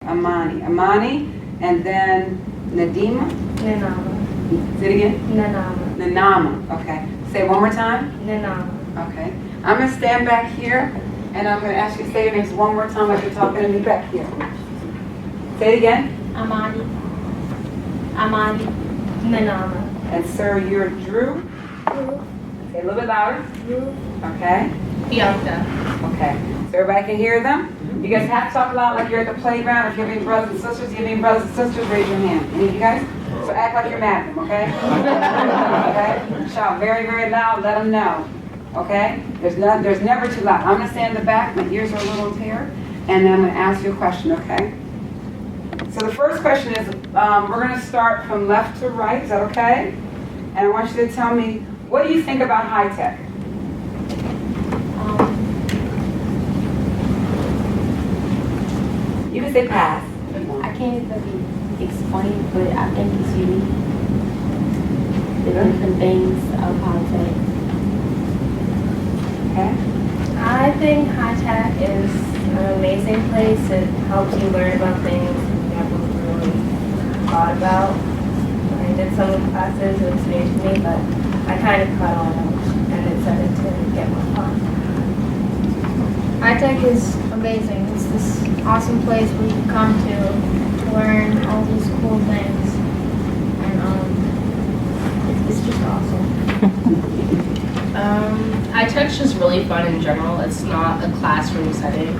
Amani, and then Nadima? Nanama. Say it again? Nanama. Nanama, okay. Say it one more time? Nanama. Okay. I'm gonna stand back here, and I'm gonna ask you to say your names one more time like you're talking to me back here. Say it again? Amani. Amani. Nanama. And sir, you're Drew? Drew. Say it a little bit louder. Drew. Okay. Bianca. Okay. So everybody can hear them? You guys have to talk loud like you're at the playground. If you have any brothers and sisters, you have any brothers and sisters, raise your hand. Any of you guys? So act like you're mad at them, okay? Okay? Shout very, very loud. Let them know. Okay? There's never too loud. I'm going to stand in the back. My ears are a little impaired. And then I'm going to ask you a question, okay? So the first question is, we're going to start from left to right. Is that okay? And I want you to tell me, what do you think about HiTech? You can say pass. I can't really explain, but I think it's unique. The different things of HiTech. Okay. I think HiTech is an amazing place. It helps you learn about things you never really thought about. I did some of the classes, it was new to me, but I kind of caught on and it started to get more fun. HiTech is amazing. It's this awesome place where you come to learn all these cool things, and it's just awesome. HiTech's just really fun in general. It's not a classroom setting.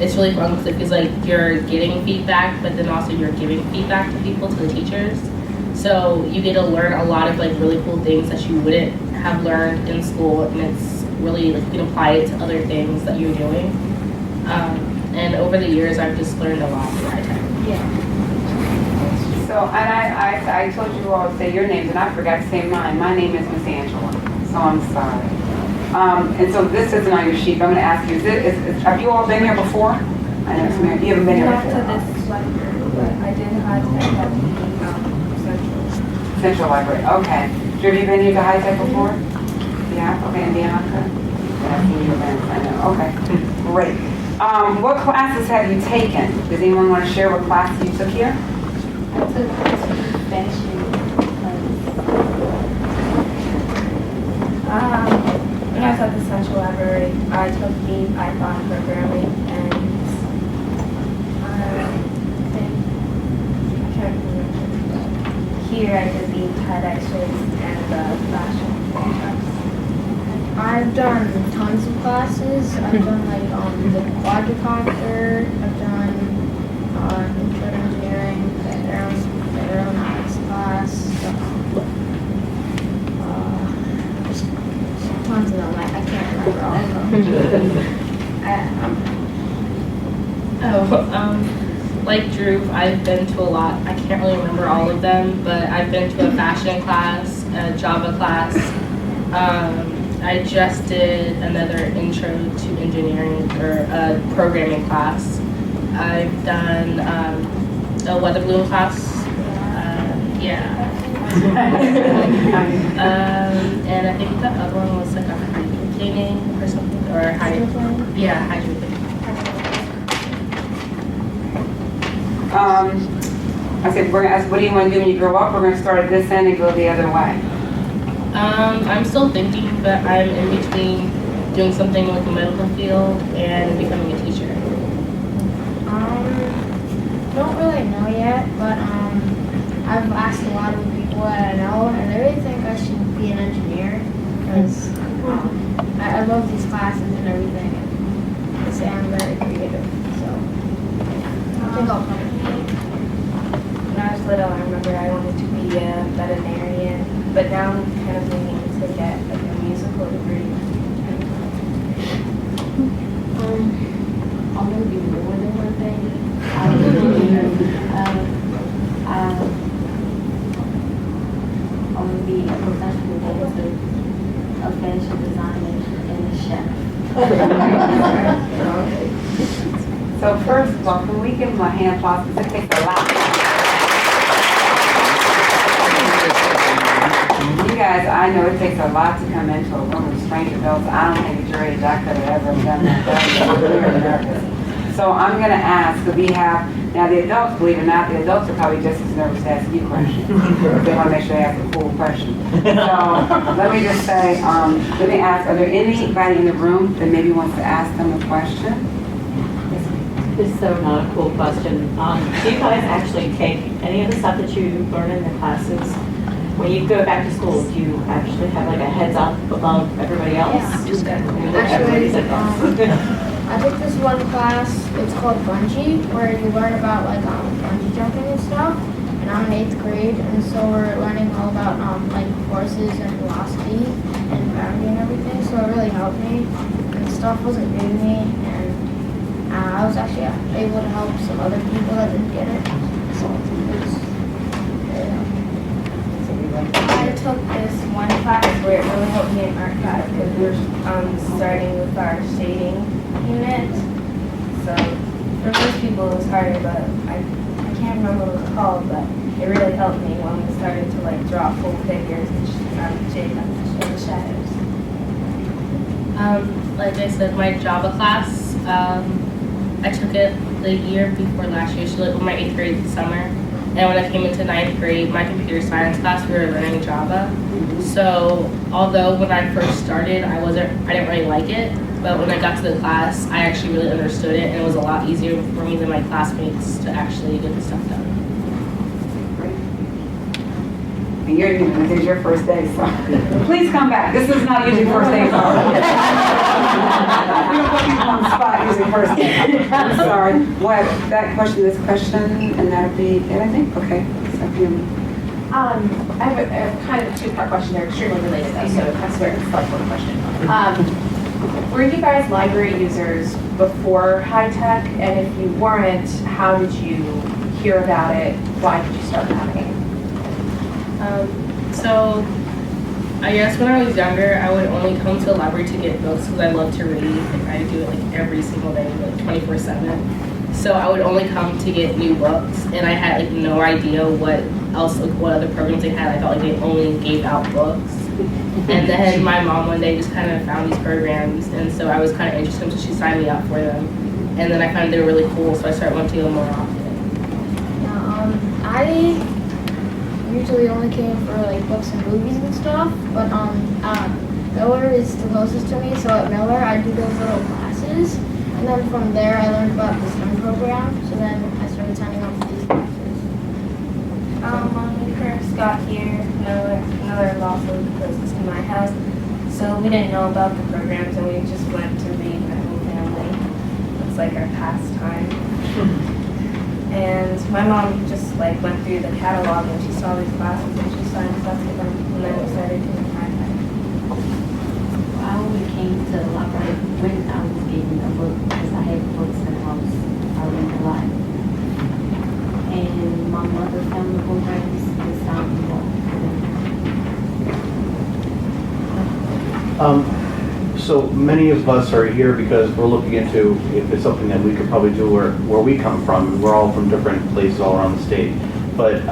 It's really fun because it feels like you're getting feedback, but then also you're giving feedback to people, to the teachers. So you get to learn a lot of like really cool things that you wouldn't have learned in school, and it's really like you can apply it to other things that you're doing. And over the years, I've just learned a lot from HiTech. Yeah. So, and I told you all to say your names, and I forgot to say mine. My name is Miss Angela, so I'm sorry. And so this isn't on your sheet, but I'm going to ask you, have you all been here before? I know some of you haven't been here Not before. to this library, but I did HiTech at the Central. Central Library, okay. Drew, have you been here to HiTech before? Yeah, okay, and Bianca? Yeah, I've seen your events, I know, okay, great. What classes have you taken? Does anyone want to share what classes you took here? I took fashion when I was at the Central Library, I took the Python programming, and I can't remember. Here I did the TEDx's and the fashion workshops. I've done tons of classes. I've done like the quadricopter. I've done computer engineering, the aeronautics class. Just tons of them. I can't remember all of them. Like Drew, I've been to a lot. I can't really remember all of them, but I've been to a fashion class, a Java class. I just did another intro to engineering or programming class. I've done a weather balloon class. And I think the other one was like a hydroplaning or something, or hydroplane. Yeah, hydroplane. I said, we're going to ask, what do you want to do when you grow up? We're going to start at this end and go the other way. I'm still thinking, but I'm in between doing something like a medical field and becoming a teacher. Don't really know yet, but I've asked a lot of people that I know, and they really think I should be an engineer because I love these classes and everything, and they say I'm very creative. So I think I'll come. When I was little, I remember I wanted to be a veterinarian, but now I'm kind of thinking to get like a musical degree. I'm going to be more than one thing. I'm going to be a professional dancer, a fashion designer, and a chef. So first of all, can we give them a hand applause? Because it takes a lot. You guys, I know it takes a lot to come into a room with stranger adults. I don't think at your age I could have ever done that. I was very nervous. So I'm gonna ask, because we have, now the adults, believe it or not, the adults are probably just as nervous to ask you questions. They wanna make sure they ask a cool question. So let me just say, let me ask, are there anybody in the room that maybe wants to ask them a question? This is so not a cool question. Do you guys actually take any of the stuff that you learn in the classes? When you go back to school, do you actually have like a heads up above everybody else? Yeah. Actually, I took this one class, it's called Bungee, where you learn about like bungee jumping and stuff. And I'm in 8th grade, and so we're learning all about like forces and velocity and gravity and everything. So it really helped me. And stuff wasn't new to me, and I was actually able to help some other people that didn't get it. So it was very helpful. I took this one class where it really helped me in art class because we were starting with our shading unit. So for most people it was harder, but I can't remember what it was called, but it really helped me when we started to like draw full figures and shade them to show the shadows. Like I said, my Java class, I took it the year before last year, so like my 8th grade summer. And when I came into 9th grade, my computer science class, we were learning Java. So although when I first started, I didn't really like it, but when I got to the class, I actually really understood it, and it was a lot easier for me than my classmates to actually get the stuff done. And you're new, this is your first day, so please come back. This is not usually first day. We don't put people on the spot usually first day. I'm sorry. What, that question, this question, and that'll be it, I think? Okay. So, I have a kind of a two-part question. They're extremely related though, so I swear it's like one question. Were you guys library users before HiTech? And if you weren't, how did you hear about it? Why did you start having it? So I guess when I was younger, I would only come to the library to get books because I love to read. Like, I do it like every single day, like 24/7. So I would only come to get new books, and I had like no idea what else, like what other programs they had. I thought like they only gave out books. And then my mom one day just kind of found these programs, and so I was kind of interested, so she signed me up for them. And then I found they were really cool, so I started wanting to go more often. Yeah, I usually only came for like books and movies and stuff, but Miller is the closest to me, so at Miller I do those little classes, and then from there I learned about the STEM program, so then I started signing up for these classes. When we first got here, Miller is also the closest to my house, so we didn't know about the programs, and we just went to read my whole family. It's like our pastime. And my mom just like went through the catalog and she saw these classes and she signed us up for them, and then we started doing HiTech. I only came to the library when I was getting a book because I had books in the house. I read a lot. And my mother found the programs and signed me up. So many of us are here because we're looking into if it's something that we could probably do where we come from. We're all from different places all around the state. But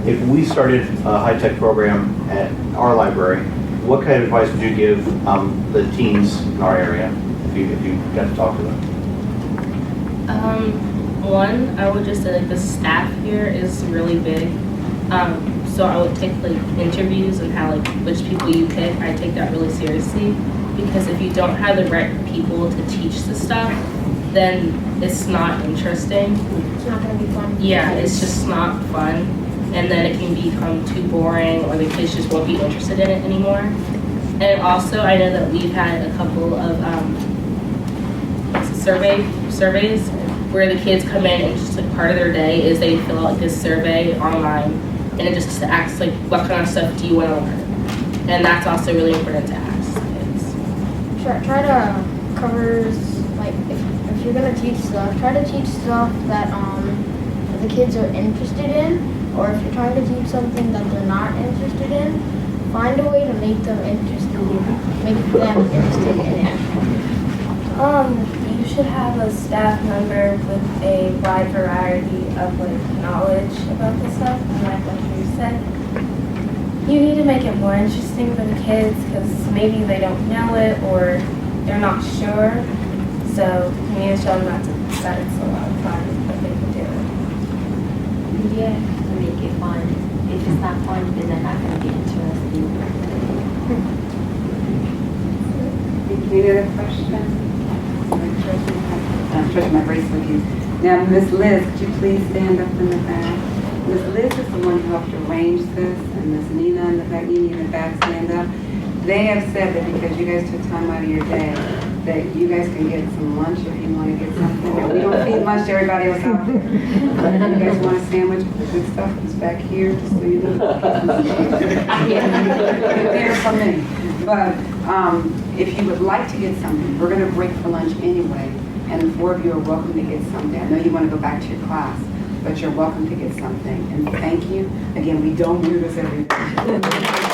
if we started a HiTech program at our library, what kind of advice would you give the teens in our area if you got to talk to them? One, I would just say like the staff here is really big. So I would take like interviews and how like which people you pick. I take that really seriously. Because if you don't have the right people to teach the stuff, then it's not interesting. It's not going to be fun. Yeah, it's just not fun. And then it can become too boring, or the kids just won't be interested in it anymore. And also, I know that we've had a couple of surveys where the kids come in and just like part of their day is they fill out like this survey online, and it just asks like, what kind of stuff do you want to learn? And that's also really important to ask. Try to cover, like, if you're gonna teach stuff, try to teach stuff that the kids are interested in, or if you're trying to teach something that they're not interested in, find a way to make them interested in it. You should have a staff member with a wide variety of like knowledge about this stuff, and like what you said. You need to make it more interesting for the kids because maybe they don't know it or they're not sure. So we need to show them that it's a lot of fun that they can do. Yeah, to make it fun. If it's not fun, then they're not going to be interested. Any other questions? I'm stretching my brace with you. Now, Miss Liz, could you please stand up in the back? Miss Liz is the one who helped arrange this, and Miss Nina in the back, Nina in the back, stand up. They have said that because you guys took time out of your day, that you guys can get some lunch if you want to get something. And we don't feed lunch to everybody else out there. But if you guys want a sandwich, the good stuff is back here, just so you know. There from me. But if you would like to get something, we're going to break for lunch anyway, and the 4 of you are welcome to get something. I know you want to go back to your class, but you're welcome to get something. And thank you. Again, we don't do this every day.